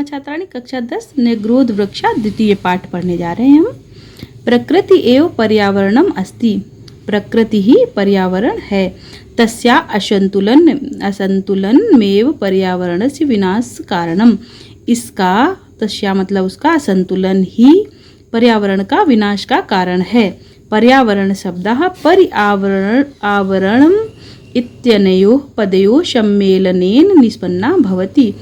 नमः छात्राणी, कक्षा 10 निग्रोध वृक्षा द्वितीय पाठ पढ़ने जा रहे हैं हम। प्रकृति एव पर्यावरणम अस्ति, प्रकृति ही पर्यावरण है। तस्या असंतुलनमेव पर्यावरणस्य विनाश कारणम, इसका तस्या मतलब उसका असंतुलन ही पर्यावरण का विनाश का कारण है। पर्यावरण शब्दः आवरणम इत्यनयोः पदयोः सम्मेलनेन निष्पन्ना भवति।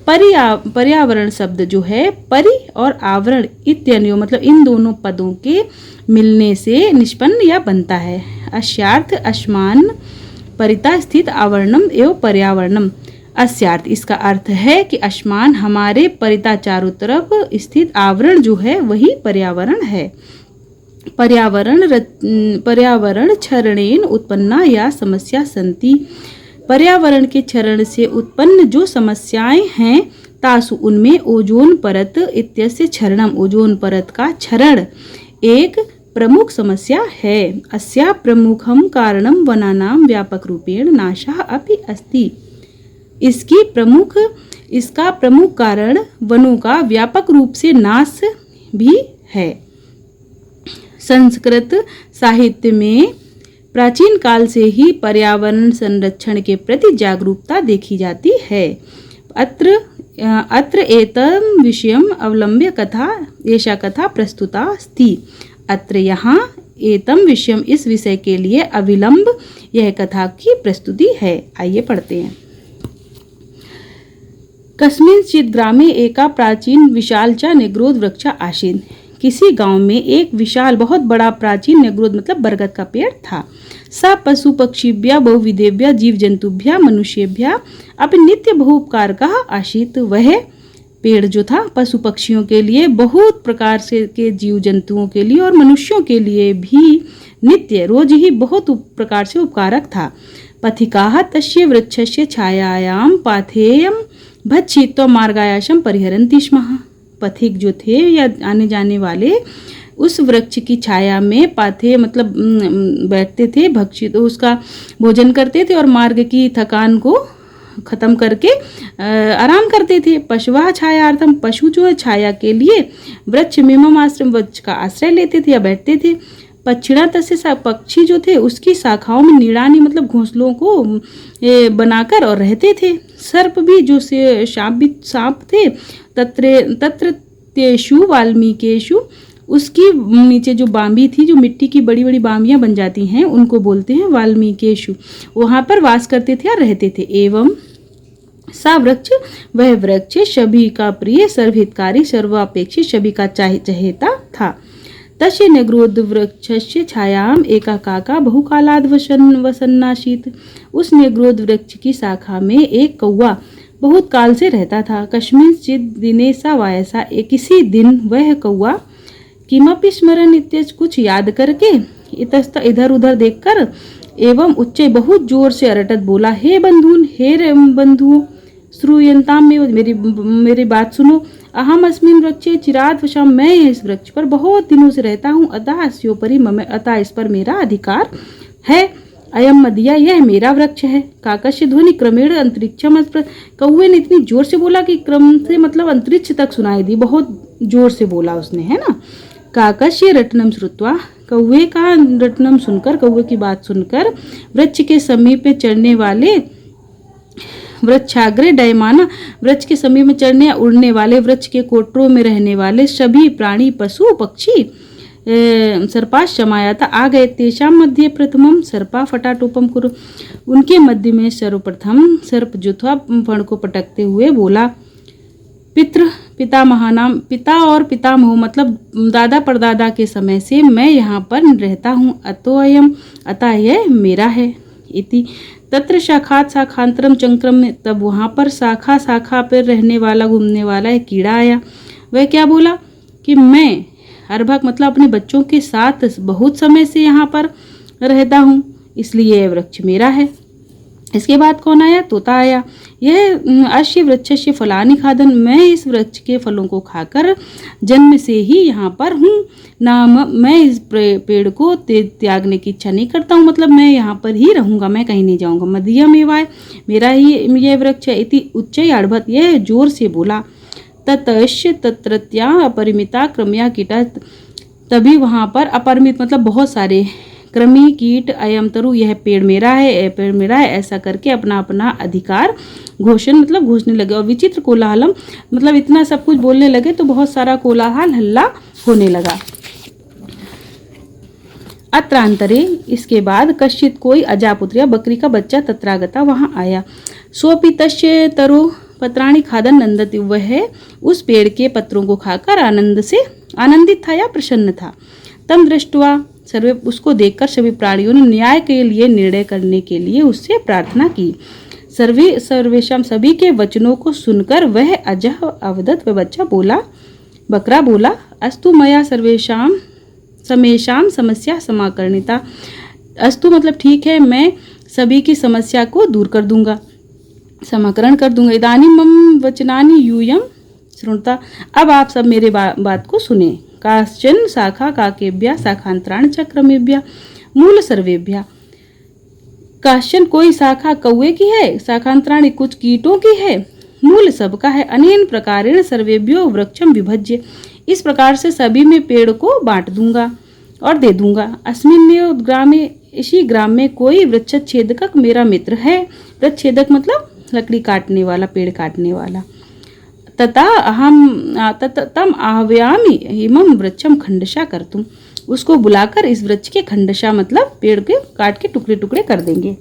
पर्यावरण शब्द जो है परि और आवरण इत्यनयोः मतलब इन दोनों पदों के मिलने से निष्पन्न या बनता है। अस्यार्थ अस्मान परिता स्थित आवरणम एवं पर्यावरणम। अस्यार्थ इसका अर्थ है कि अस्मान हमारे परिता चारों तरफ स्थित आवरण जो है वही पर्यावरण है। पर्यावरण क्षरणेन उत्पन्ना या समस्या सन्ति। पर्यावरण के क्षरण से उत्पन्न जो समस्याएं हैं तासु उनमें ओजोन परत इत्यस्य क्षरणम, ओजोन परत का क्षरण एक प्रमुख समस्या है। अस्या प्रमुखम कारणम वनानां व्यापक रूपेण नाशः अपि अस्ति। इसका प्रमुख कारण वनों का व्यापक रूप से नाश भी है। संस्कृत साहित्य में प्राचीन काल से ही पर्यावरण संरक्षण के प्रति जागरूकता देखी जाती है। अत्र एतम विषयम अवलंब्य एषा कथा प्रस्तुता अस्ति। अत्र यहाँ एतम विषयम इस विषय के लिए अविलंब यह कथा की प्रस्तुति है। आइए पढ़ते हैं। कस्मिंश्चित् ग्रामे एका प्राचीन विशाल च निग्रोध वृक्षा आसीत्। किसी गांव में एक विशाल बहुत बड़ा प्राचीन निग्रोध मतलब बरगद का पेड़ था। स पशु पक्षीभ्यः बहुविधेभ्यः जीव जंतुभ्यः मनुष्येभ्यः अपि नित्य बहुपकारकः आसीत्। वह पेड़ जो था पशु पक्षियों के लिए, बहुत प्रकार से के जीव जंतुओं के लिए और मनुष्यों के लिए भी नित्य रोज ही बहुत प्रकार से उपकारक था। पथिकाः तस्य वृक्षस्य छायायां पाथेयं भक्षित्वा मार्गायासं परिहरन्ति स्म। पथिक जो थे या आने जाने वाले उस वृक्ष की छाया में पाथे मतलब बैठते थे, भक्षित उसका भोजन करते थे और मार्ग की थकान को खत्म करके आराम करते थे। पशुवा छायार्थम, पशु जो है छाया के लिए वृक्ष मिमम आश्रम वृक्ष का आश्रय लेते थे या बैठते थे। पक्षिणा तस्य पक्षी जो थे उसकी शाखाओं में नीड़ानी मतलब घोंसलों को बनाकर और रहते थे। सर्प भी जो से सांप थे तत्र तेषु वाल्मीकेषु, उसकी नीचे जो बांबी थी, जो मिट्टी की बड़ी बड़ी बांबियां बन जाती हैं उनको बोलते हैं वाल्मीकेषु, वहाँ पर वास करते थे और रहते थे। एवं सा वृक्ष, वह वृक्ष सभी का प्रिय, सर्वहितकारी, सर्वापेक्षी, सभी का चहेता था। तस्य निग्रोध वृक्षस्य छायाम एका काका बहुकालाद वसन्नासीत्। उस निग्रोध वृक्ष की शाखा में एक कौवा बहुत काल से रहता था। कस्मिंश्चित् दिने सा वायसा, किसी दिन वह कौवा किमपि स्मरन् इत्यज कुछ याद करके इतस्त इधर उधर देखकर एवं उच्च बहुत जोर से अरटत बोला, हे बंधुन, हे बंधुओं, श्रूयन्ताम में मेरी बात सुनो। अहम अस्मिन् वृक्षे चिराद वशम, मैं इस वृक्ष पर बहुत दिनों से रहता हूँ। अतः अस्योपरि मम, अतः इस पर मेरा अधिकार है। अयम मदिया, यह मेरा वृक्ष है। काकस्य ध्वनि क्रमेण अंतरिक्षम, कौवे ने इतनी जोर से बोला कि क्रम से मतलब अंतरिक्ष तक सुनाई दी, बहुत जोर से बोला उसने, है ना। काकस्य रटनम श्रुत्वा, कौवे का रटनम सुनकर, कौवे की बात सुनकर वृक्ष के समीप चढ़ने वाले वृक्षाग्रे डयमाना, वृक्ष के समीप में चढ़ने या उड़ने वाले, वृक्ष के कोटरों में रहने वाले सभी प्राणी पशु पक्षी सर्पाश शमायाता आ गए। तेषां मध्ये प्रथमम सर्पा फटाटोपम कुरु, उनके मध्य में सर्वप्रथम सर्प जो था फण को पटकते हुए बोला, पितामहानाम, पिता और पितामह मतलब दादा परदादा के समय से मैं यहाँ पर रहता हूँ। अतोऽयम, अतः यह मेरा है। इति तत्र शाखात शाखांतरम चंक्रम, तब वहाँ पर शाखा शाखा पर रहने वाला घूमने वाला एक कीड़ा आया। वह क्या बोला कि मैं अर्भक मतलब अपने बच्चों के साथ बहुत समय से यहाँ पर रहता हूँ, इसलिए यह वृक्ष मेरा है। इसके बाद कौन आया? तोता आया। यह अश्य वृक्षस्य फलानि खादन, मैं इस वृक्ष के फलों को खाकर जन्म से ही यहाँ पर हूँ। ना मैं इस पेड़ को त्यागने की इच्छा नहीं करता हूँ, मतलब मैं यहाँ पर ही रहूँगा, मैं कहीं नहीं जाऊँगा। मदीयम एवाय, मेरा ही यह वृक्ष है। इति उच्चै आड़भत, यह जोर से बोला। ततश्च तत्रत्या अपरिमिता क्रम्या कीटा, तभी वहाँ पर अपरिमित मतलब बहुत सारे कृमि कीट, अयम तरु यह पेड़ मेरा है, यह पेड़ मेरा है, ऐसा करके अपना अपना अधिकार घोषण मतलब घोषणे लगे। और विचित्र कोलाहलम मतलब इतना सब कुछ बोलने लगे तो बहुत सारा कोलाहल हल्ला होने लगा। अत्रांतरे इसके बाद कश्चित कोई अजापुत्र या बकरी का बच्चा तत्रागता वहां आया। सोपि तस्य तरु पत्राणि खादन नंदति, वह उस पेड़ के पत्रों को खाकर आनंदित था या प्रसन्न था। तम दृष्टवा सर्वे, उसको देखकर सभी प्राणियों ने न्याय के लिए निर्णय करने के लिए उससे प्रार्थना की। सर्वेशम सभी के वचनों को सुनकर वह अजह अवदत, वह बच्चा बोला, बकरा बोला, अस्तु मया सर्वेशम समेशाम समस्या समाकर्णिता, अस्तु मतलब ठीक है, मैं सभी की समस्या को दूर कर दूंगा, समाकरण कर दूंगा। इदानीं मम वचनानि यूयं श्रृणुता, अब आप सब मेरे बात को सुने। काश्चन शाखा काकेभ्यः शाखांतराणि च क्रमेभ्यः मूल सर्वेभ्यः, काश्चन कोई शाखा कौवे की है, शाखांतराणि कुछ कीटों की है, मूल सबका है। अनेन प्रकारेण सर्वेभ्यो वृक्षम विभज्य, इस प्रकार से सभी में पेड़ को बांट दूंगा और दे दूंगा। अस्मिन्नेव ग्रामे, इसी ग्राम में कोई वृक्षच्छेदक मेरा मित्र है। वृक्षच्छेदक मतलब लकड़ी काटने वाला, पेड़ काटने वाला। तम आह्वयामि इमं वृक्षम खंडशा कर्तुम, उसको बुलाकर इस वृक्ष के खंडशा मतलब पेड़ के काट के टुकड़े टुकड़े कर देंगे।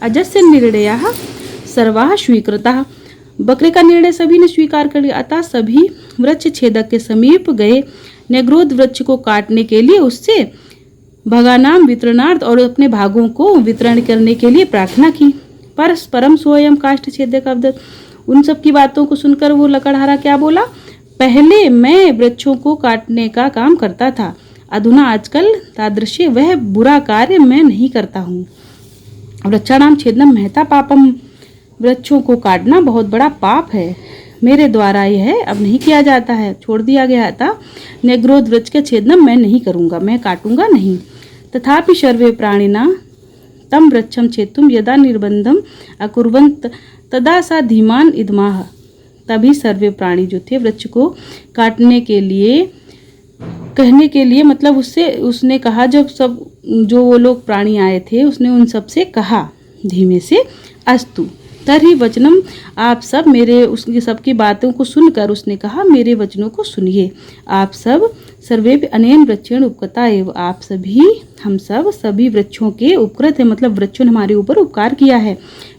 अजस्य निर्णयः सर्वाः स्वीकृताः, बकरे का निर्णय सभी ने स्वीकार कर लिया। अतः सभी वृक्ष छेदक के समीप गए, नेग्रोध वृक्ष को काटने के लिए उससे भगानाम वितरणार्थ और अपने भागों को वितरण करने के लिए प्रार्थना की। परस्परम स्वयं काष्ठ छेदक अवदत्, उन सब की बातों को सुनकर वो लकड़हारा क्या बोला, पहले मैं वृक्षों को काटने का काम करता था, अधुना आजकल तादृश्य वह बुरा कार्य मैं नहीं करता हूँ। वृक्षाणाम छेदनम महता पापम, वृक्षों को काटना बहुत बड़ा पाप है, मेरे द्वारा यह अब नहीं किया जाता है, छोड़ दिया गया था। नेग्रोध वृक्ष के छेदनम मैं नहीं करूँगा, मैं काटूंगा नहीं। तथापि सर्वे प्राणिना तम वृक्षम छेतुम यदा निर्बंधम अकुर्वन्त तदा सा धीमान इदमाह, तभी सर्वे प्राणी जो थे वृक्ष को काटने के लिए कहने के लिए मतलब उसने कहा, जब सब जो वो लोग प्राणी आए थे उसने उन सब से कहा धीमे से, अस्तु तर्हि वचनम, आप सब मेरे उसकी सबकी बातों को सुनकर उसने कहा मेरे वचनों को सुनिए। आप सब सर्वे अनेन वृक्षेण उपकृता एव, आप सभी हम सब सभी वृक्षों के उपकृत है, मतलब वृक्षों ने हमारे ऊपर उपकार किया है।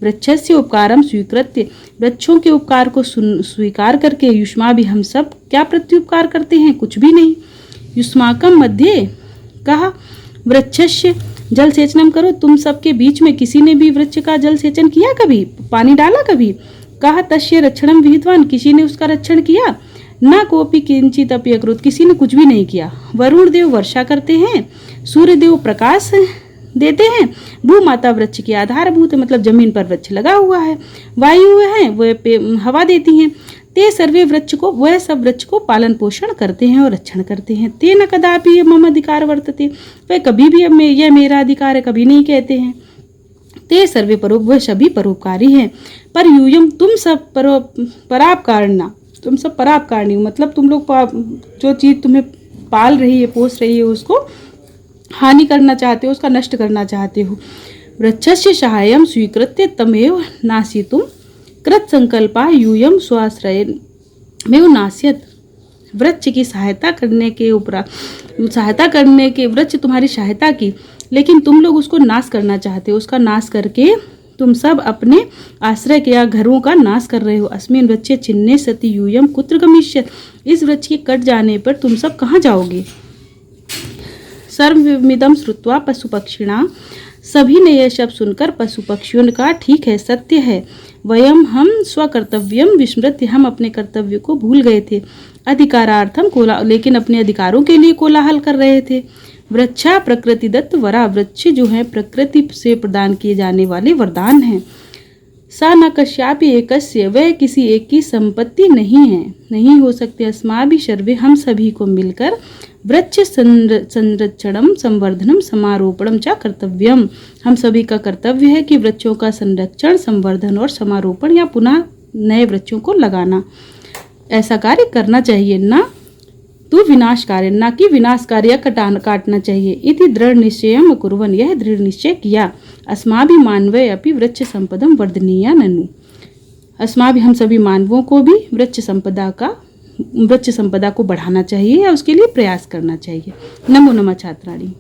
वृक्षस्य उपकारम स्वीकृत्य, वृक्षों के उपकार को स्वीकार करके युष्मा भी हम सब क्या प्रत्युपकार करते हैं, कुछ भी नहीं। युष्माकम मध्य कहा वृक्षस्य जल सेचनम करो, तुम सबके बीच में किसी ने भी वृक्ष का जल सेचन किया, कभी पानी डाला कभी। कहा तस्य रक्षणम विहितवान, किसी ने उसका रक्षण किया। न कोपि किंचित अपि अकृत, किसी ने कुछ भी नहीं किया। वरुण देव वर्षा करते हैं, सूर्य देव प्रकाश देते हैं, भूमाता वृक्ष की आधारभूत है मतलब जमीन पर वृक्ष लगा हुआ है, वायु है वह हवा देती हैं। ते सर्वे वृक्ष को, वह सब वृक्ष को पालन पोषण करते हैं और रक्षण करते हैं। ते न कदापि मम अधिकार वर्तते, वह कभी भी यह मेरा अधिकार है कभी नहीं कहते हैं। ते सर्वे परोप, वह सभी परोपकारी हैं। पर यूयम, तुम सब परापकारना, तुम सब परापकारणी मतलब तुम लोग जो चीज़ तुम्हें पाल रही है पोस रही है उसको हानि करना चाहते हो, उसका नष्ट करना चाहते हो। वृक्षस्य सहायम स्वीकृत्य तमेव नासितुम कृत संकल्पा यूयम स्वाश्रय में नाश्यत, वृक्ष की सहायता करने के वृक्ष तुम्हारी सहायता की, लेकिन तुम लोग उसको नाश करना चाहते हो, उसका नाश करके तुम सब अपने आश्रय के या घरों का नाश कर रहे हो। अस्मिन् वृक्षे छिन्ने सति यूयम कुत्र गमिष्यत्, इस वृक्ष के कट जाने पर तुम सब कहाँ जाओगे। सर्वमिदं श्रुत्वा पशु पक्षिणा, सभी ने यह शब्द सुनकर पशु पक्षियों ने कहा ठीक है, सत्य है। वयम, हम स्वकर्तव्यम विस्मृत्य, हम अपने कर्तव्य को भूल गए थे। अधिकारार्थम लेकिन अपने अधिकारों के लिए कोलाहल कर रहे थे। वृक्षा प्रकृति दत्त वरा, वृक्ष जो है प्रकृति से प्रदान किए जाने वाले वरदान हैं। सा न कश्यापि एकस्य, वह किसी एक की संपत्ति नहीं है, नहीं हो सकते। अस्माभि सर्वे, हम सभी को मिलकर वृक्ष संरक्षणम संवर्धनम समारोपणम च कर्तव्यम, हम सभी का कर्तव्य है कि वृक्षों का संरक्षण, संवर्धन और समारोपण या पुनः नए वृक्षों को लगाना। ऐसा कार्य करना चाहिए, ना तो विनाशकार्य, ना कि विनाशकार्य काटना चाहिए। इति दृढ़ निश्चयम् अकुर्वन्, यह दृढ़ निश्चय किया। अस्माभिः मानवै अपि वृक्ष संपदं वर्धनीया ननु, अस्माभिः हम सभी मानवों को भी वृक्ष संपदा को बढ़ाना चाहिए या उसके लिए प्रयास करना चाहिए। नमो नमः छात्राणी।